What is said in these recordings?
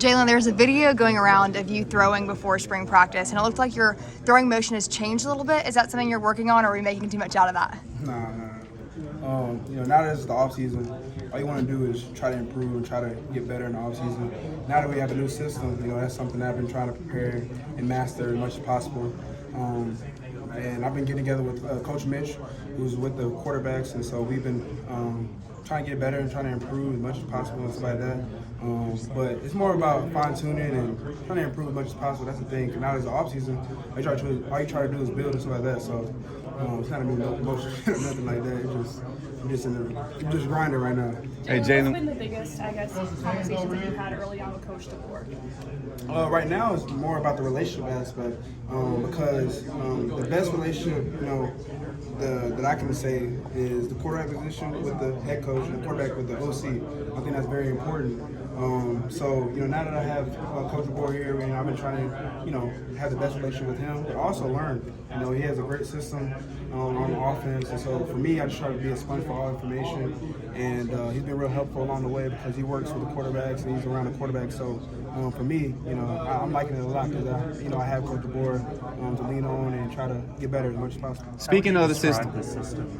Jalen, there's a video going around of you throwing before spring practice, and it looked like your throwing motion has changed a little bit. Is that something you're working on, or are we making too much out of that? Nah. Now that it's the off season, all you want to do is try to improve and try to get better in the off season. Now that we have a new system, that's something that I've been trying to prepare and master as much as possible. And I've been getting together with Coach Mitch, who's with the quarterbacks, and so we've been trying to get better and trying to improve as much as possible and stuff like that. But it's more about fine-tuning and trying to improve as much as possible. That's the thing. Because now it's the off-season, all you try to do is build and stuff like that. So it's not going to be nothing like that. I'm just grinding right now. Hey, Jalen. What's been the biggest, conversations that you had early on with Coach DeBoer? Right now, it's more about the relationship aspect because the best relationship, that I can say is the quarterback position with the head coach and the quarterback with the OC. I think that's very important. So now that I have Coach DeBoer here, and I've been trying to, have the best relationship with him, but also learn. He has a great system on offense, and so for me, I just try to be a sponge for all information. And he's been real helpful along the way because he works with the quarterbacks and he's around the quarterbacks. So for me, I'm liking it a lot because I have Coach DeBoer to lean on and try to get better as much as possible. Speaking of the system,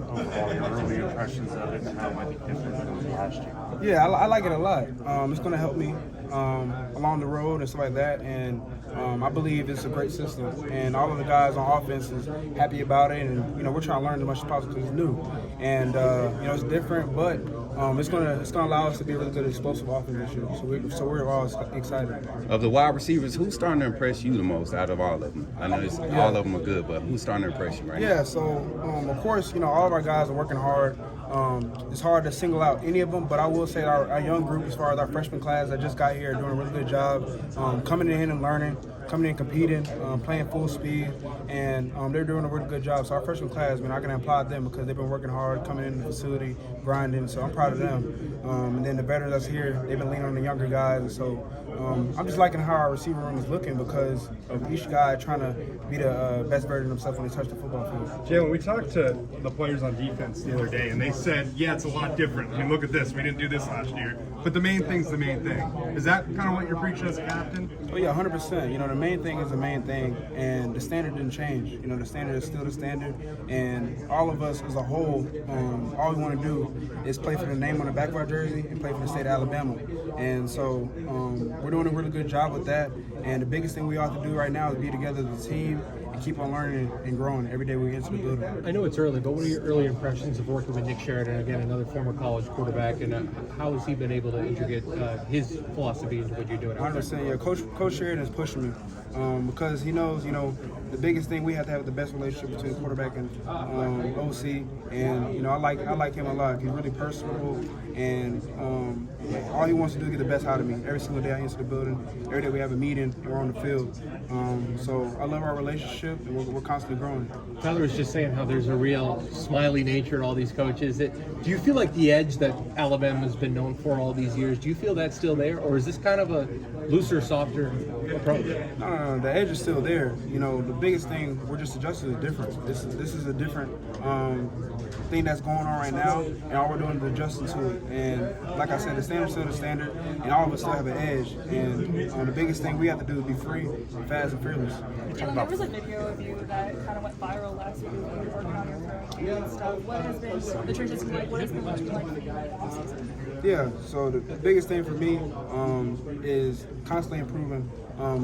overall, your early impressions of it and how it might be different than last year. Yeah, I like it a lot. It's going to help me along the road and stuff like that. And I believe it's a great system. And all of the guys on offense is happy about it. And we're trying to learn as much as possible because it's new. And it's different, but it's gonna allow us to be a really good explosive offense this year. So we're all excited. Of the wide receivers, who's starting to impress you the most out of all of them? I know all of them are good, but who's starting to impress you right now? Yeah, so of course, all of our guys are working hard. It's hard to single out any of them, but I will say our young group, as far as our freshman class that just got here, are doing a really good job coming in and learning, coming in competing, playing full speed, and they're doing a really good job. So our freshman class, I can applaud them because they've been working hard, coming in the facility, grinding. So I'm proud of them. And then the veterans that's here, they've been leaning on the younger guys, and so I'm just liking how our receiver room is looking because of each guy trying to be the best version of himself when they touch the football field. Jalen, we talked to the players on defense the other day, and they said, yeah, it's a lot different. I mean, look at this. We didn't do this last year. But the main thing's the main thing. Is that kind of what you're preaching as a captain? Oh, yeah, 100%. The main thing is the main thing, and the standard didn't change. The standard is still the standard, and all of us as a whole, all we want to do is play for the name on the back of our jersey and play for the state of Alabama. And so we're doing a really good job with that, and the biggest thing we ought to do right now is be together as a team and keep on learning and growing every day we enter the building. I know it's early, but what are your early impressions of working with Nick Sheridan, again, another former college quarterback, and how has he been able to integrate his philosophy into what you're doing? 100%, yeah. Coach Sheridan is pushing me because he knows, the biggest thing we have to have the best relationship between quarterback and OC, and I like him a lot. He's really personable, and all he wants to do is get the best out of me. Every single day I enter the building, every day we have a meeting and we're on the field. So I love our relationship, and we're constantly growing. Tyler was just saying how there's a real smiley nature in all these coaches. Do you feel like the edge that Alabama has been known for all these years, do you feel that's still there, or is this kind of a looser, softer approach? No, the edge is still there. The biggest thing, we're just adjusting to the difference. This is a different thing that's going on right now, and all we're doing is adjusting to it. And like I said, the standard's still the standard, and all of us still have an edge. And the biggest thing we have to do is be free, fast, and fearless. Jalen, there was a video of you that kind of went viral last week when you were working on your throwing game and stuff. What has been the transition like? What has been like for you in the offseason? Yeah, so the biggest thing for me is constantly improving.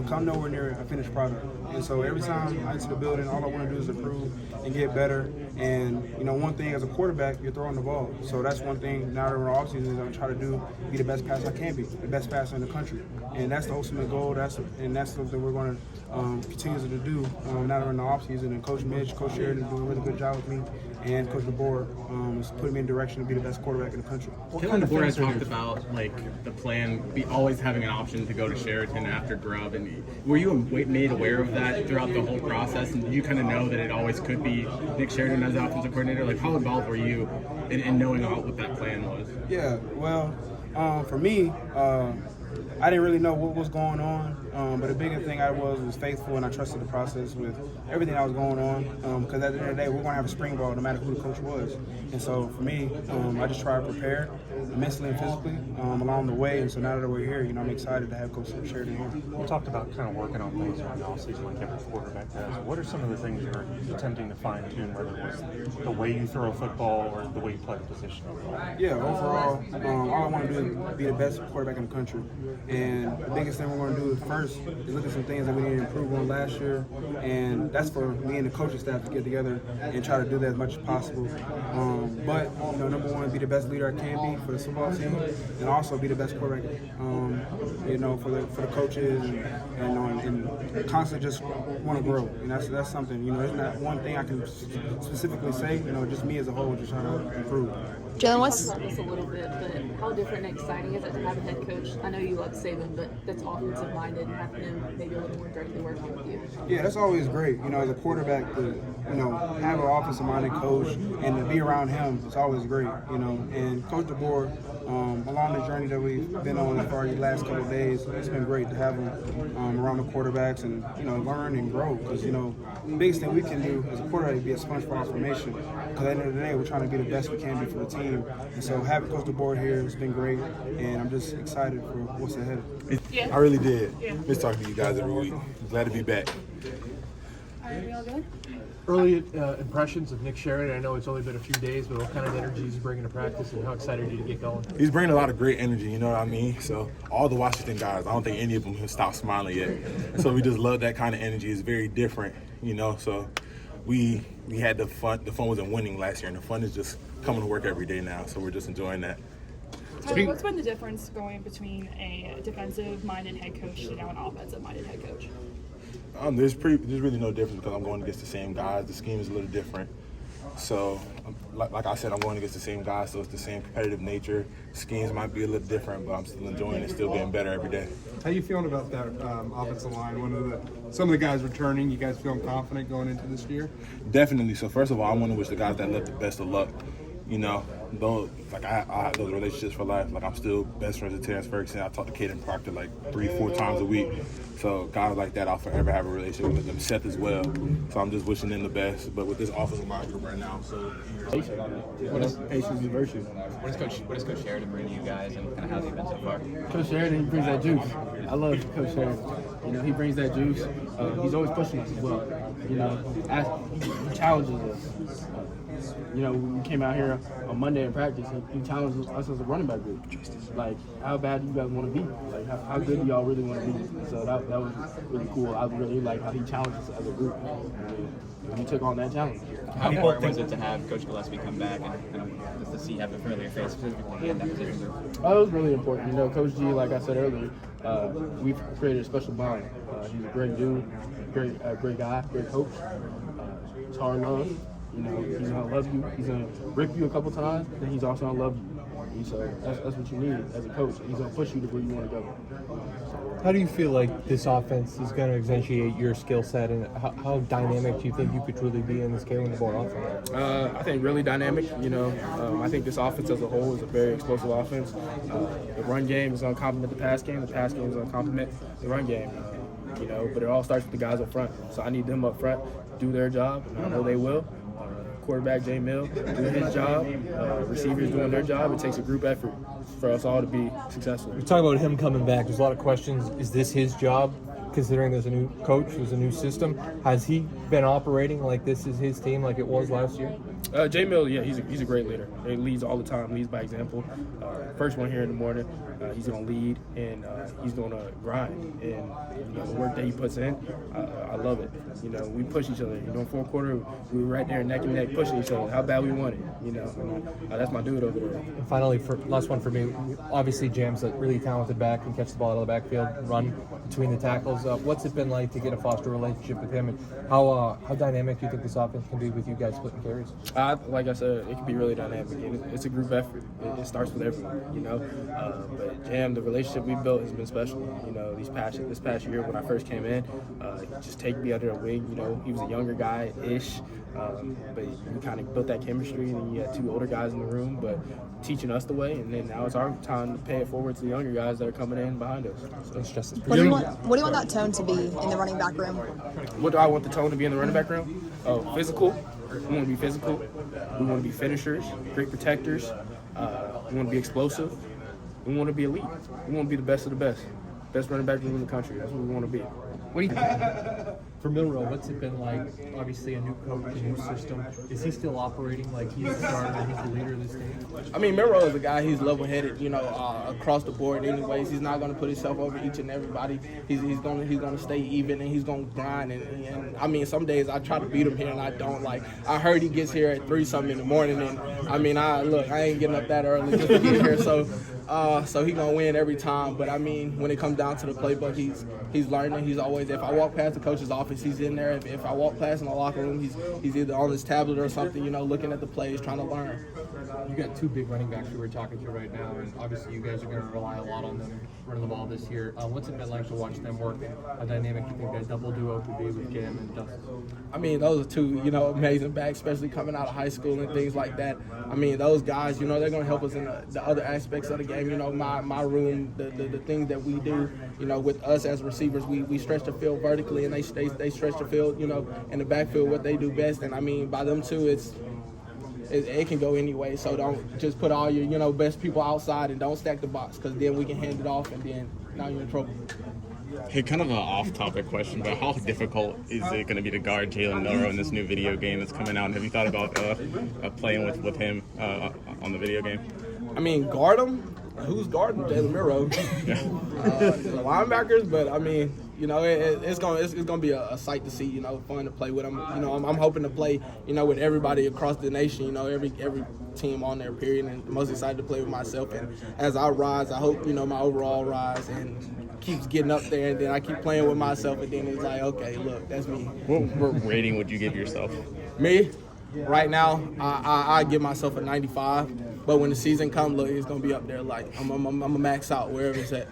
Come nowhere near a finished product. And so every time I enter the building, all I want to do is improve and get better. And, one thing as a quarterback, you're throwing the ball. So that's one thing now that we're in the offseason is I'm trying to do, be the best passer I can be, the best passer in the country. And that's the ultimate goal. That's something we're going to continue to do now that we're in the offseason. And Coach Mitch, Coach Sheridan is doing a really good job with me. And Coach DeBoer is putting me in direction to be the best quarterback in the country. Kevin DeBoer has talked about the plan, always having an option to go to Sheraton after Grubb, and were you made aware of that throughout the whole process? And did you kind of know that it always could be Nick Sheridan as offensive coordinator? Like, how involved were you in knowing what that plan was? Yeah, well, for me, I didn't really know what was going on, but the biggest thing I was faithful, and I trusted the process with everything that was going on, because at the end of the day, we're going to have a spring ball no matter who the coach was. And so for me, I just try to prepare mentally and physically along the way, and so now that we're here, I'm excited to have Coach Sheridan here. You talked about kind of working on things around the offseason like every quarterback does. What are some of the things you're attempting to fine-tune, whether it was the way you throw a football or the way you play the position overall? Yeah, overall, all I want to do is be the best quarterback in the country. And the biggest thing we're going to do first is look at some things that we need to improve on last year. And that's for me and the coaching staff to get together and try to do that as much as possible. But number one, be the best leader I can be for the football team, and also be the best quarterback, for the coaches, and constantly just want to grow. And that's something, it's not one thing I can specifically say, just me as a whole just trying to improve. Jalen, what's Talk about this a little bit, but how different and exciting is it to have a head coach? I know you love Saban, but that's offensive minded and have him maybe a little more directly working with you. Yeah, that's always great. As a quarterback, to have an offensive minded coach and to be around him, it's always great. And Coach DeBoer, along the journey that we've been on for the last couple of days, it's been great to have him around the quarterbacks and learn and grow. Because the biggest thing we can do as a quarterback is be a sponge for our formation. Because at the end of the day, we're trying to be the best we can be for the team. And so having Coach DeBoer here has been great, and I'm just excited for what's ahead. I really did. Miss talking to you guys every week. Glad to be back. Are we all good? Early impressions of Nick Sheridan. I know it's only been a few days, but what kind of energy is he bringing to practice, and how excited are you to get going? He's bringing a lot of great energy, you know what I mean? So all the Washington guys, I don't think any of them have stopped smiling yet. So we just love that kind of energy. It's very different, So we had the fun. The fun wasn't winning last year, and the fun is just coming to work every day now. So we're just enjoying that. Tyler, what's been the difference going between a defensive-minded head coach to now an offensive-minded head coach? There's really no difference because I'm going against the same guys. The scheme is a little different. So, like I said, I'm going against the same guys, so it's the same competitive nature. Schemes might be a little different, but I'm still enjoying it, still getting better every day. How you feeling about that offensive line? Some of the guys returning. You guys feeling confident going into this year? Definitely. So first of all, I want to wish the guys that left the best of luck. Those I have those relationships for life. Like I'm still best friends with Terrence Ferguson. I talk to Caden Proctor like 3-4 times a week. So guys like that, I'll forever have a relationship with them. Seth as well. So I'm just wishing them the best. But with this offensive line group right now, I'm so What is patience and virtue? What does Coach Sheridan bring to you guys, and kind of how's he been so far? Coach Sheridan, he brings that juice. I love Coach Sheridan. He brings that juice. He's always pushing us as well. He challenges us. We came out here on Monday in practice, and he challenged us as a running back group. Like, how bad do you guys want to be? Like, how good do y'all really want to be? So that was really cool. I really like how he challenged us as a group. And we took on that challenge. How important was it to have Coach Gillespie come back and kind of just to see have a familiar face specifically in that position group? Oh, it was really important. Coach G, like I said earlier, we've created a special bond. He's a great dude, great guy, great coach. It's hard love. He's gonna love you. He's gonna rip you a couple times, then he's also gonna love you. And so that's what you need as a coach. He's gonna push you to where you want to go. How do you feel like this offense is going to accentuate your skill set, and how dynamic do you think you could truly be in this scaling the ball offense? I think really dynamic. I think this offense as a whole is a very explosive offense. The run game is going to complement the pass game. The pass game is going to complement the run game. But it all starts with the guys up front. So I need them up front to do their job, and I know they will. Quarterback Jay Mill doing his job, receivers doing their job. It takes a group effort for us all to be successful. We're talking about him coming back. There's a lot of questions. Is this his job? Considering there's a new coach, there's a new system. Has he been operating like this is his team, like it was last year? Jay Mill, yeah, he's a great leader. He leads all the time, leads by example. First one here in the morning, he's going to lead, and he's going to grind. And the work that he puts in, I love it. We push each other. Fourth quarter, we were right there neck and neck pushing each other. How bad we want it, that's my dude over there. And finally, last one for me, obviously Jam's a really talented back, can catch the ball out of the backfield, run between the tackles. What's it been like to get a foster relationship with him, and how dynamic do you think this offense can be with you guys splitting carries? Like I said, it can be really dynamic. It's a group effort. It starts with everyone, you know. But Jam, the relationship we built has been special. You know, this past year when I first came in, just take me under a wing. You know, he was a younger guy-ish, but we kind of built that chemistry. And then you had 2 older guys in the room, but teaching us the way. And then now it's our time to pay it forward to the younger guys that are coming in behind us. So, What do you want that tone to be in the running back room? what do I want the tone to be in the running back room? Oh, physical. We want to be physical. We want to be finishers, great protectors. We want to be explosive. We want to be elite. We want to be the best of the best. Best running back room in the country. That's what we want to be. What do you think? For Milroe, what's it been like? Obviously, a new coach, a new system. Is he still operating like he's the starter, he's the leader of this team? I mean, Milroe is a guy. He's level-headed, you know, across the board. Anyways, he's not going to put himself over each and everybody. He's going to stay even, and he's going to grind. And I mean, some days I try to beat him here, and I don't. Like, I heard he gets here at 3-something in the morning, and I mean, I ain't getting up that early just to get here. So he gonna win every time. But I mean, when it comes down to the playbook, he's learning. He's always, if I walk past the coach's office, he's in there. If I walk past in the locker room, he's either on his tablet or something, you know, looking at the plays, trying to learn. You got 2 big running backs who we're talking to right now, and obviously you guys are going to rely a lot on them running the ball this year. What's it been like to watch them work? A dynamic you think that double duo could be with Jam and Dustin? I mean, those are 2, you know, amazing backs, especially coming out of high school and things like that. I mean, those guys, you know, they're going to help us in the other aspects of the game. You know, my room, the things that we do, you know, with us as receivers, we stretch the field vertically, and they stretch the field, you know, in the backfield, what they do best. And I mean, by them 2, it can go anyway. So don't just put all your, you know, best people outside and don't stack the box, because then we can hand it off, and then now you're in trouble. Hey, kind of an off-topic question, but how difficult is it going to be to guard Jalen Milroe in this new video game that's coming out? Have you thought about playing with him on the video game? I mean, guard him? Who's guarding Jalen Milroe? The linebackers, but I mean, you know, it's gonna be a sight to see. You know, fun to play with him. You know, I'm hoping to play, you know, with everybody across the nation. You know, every team on there, period. And I'm most excited to play with myself. And as I rise, I hope, you know, my overall rise and keeps getting up there. And then I keep playing with myself. And then it's like, okay, look, that's me. What rating would you give yourself? Me? Right now, I give myself a 95. But when the season comes, look, it's gonna be up there. Like I'm a max out wherever it's at.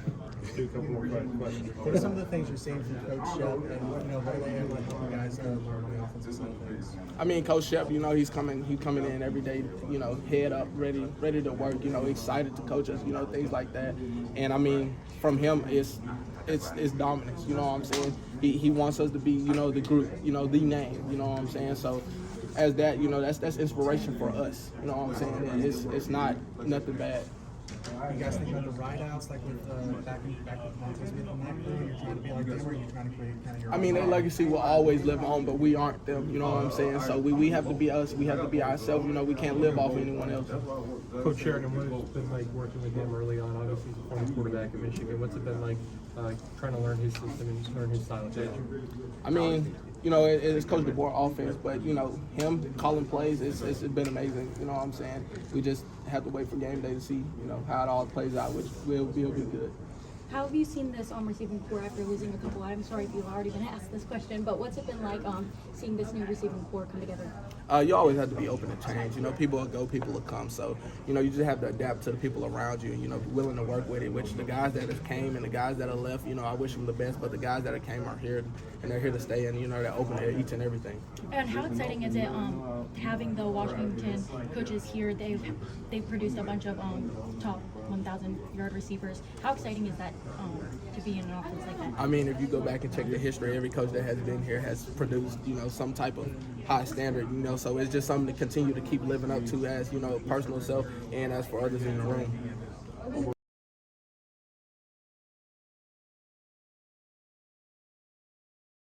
What are some of the things you're seeing from Coach Shep, and you know, what are they able to help you guys learn on the offensive side of things? I mean, Coach Shep, you know, he's coming in every day, you know, head up, ready to work, you know, excited to coach us, you know, things like that. And I mean, from him, it's dominance, you know what I'm saying? He wants us to be, you know, the group, you know, the name, you know what I'm saying? So as that, you know, that's inspiration for us, you know what I'm saying? It's not nothing bad. Are you guys thinking of the ride outs, like with back with Montes Smith and that crew? You're trying to be like them, or are you trying to create kind of your I mean, their legacy will always live on, but we aren't them, you know what I'm saying? So we have to be us, we have to be ourselves, you know, we can't live off of anyone else. Coach Sheridan, what has it been like working with him early on? Obviously, he's a former quarterback at Michigan. What's it been like trying to learn his system and learn his style of coaching? I mean, you know, it's Coach DeBoer offense, but, you know, him calling plays, it's been amazing, you know what I'm saying? We just have to wait for game day to see, you know, how it all plays out, which will be good. How have you seen this receiving core after losing a couple? I'm sorry if you've already been asked this question, but what's it been like seeing this new receiving core come together? You always have to be open to change. You know, people will go, people will come. So, you know, you just have to adapt to the people around you and, you know, be willing to work with it, which the guys that have came and the guys that have left, you know, I wish them the best, but the guys that have came are here and they're here to stay, and, you know, they're open to each and everything. And how exciting is it having the Washington coaches here? They've produced a bunch of top 1,000-yard receivers. How exciting is that to be in an offense like that? I mean, if you go back and check the history, every coach that has been here has produced, you know, some type of high standard, you know, so it's just something to continue to keep living up to as, you know, personal self and as for others in the room.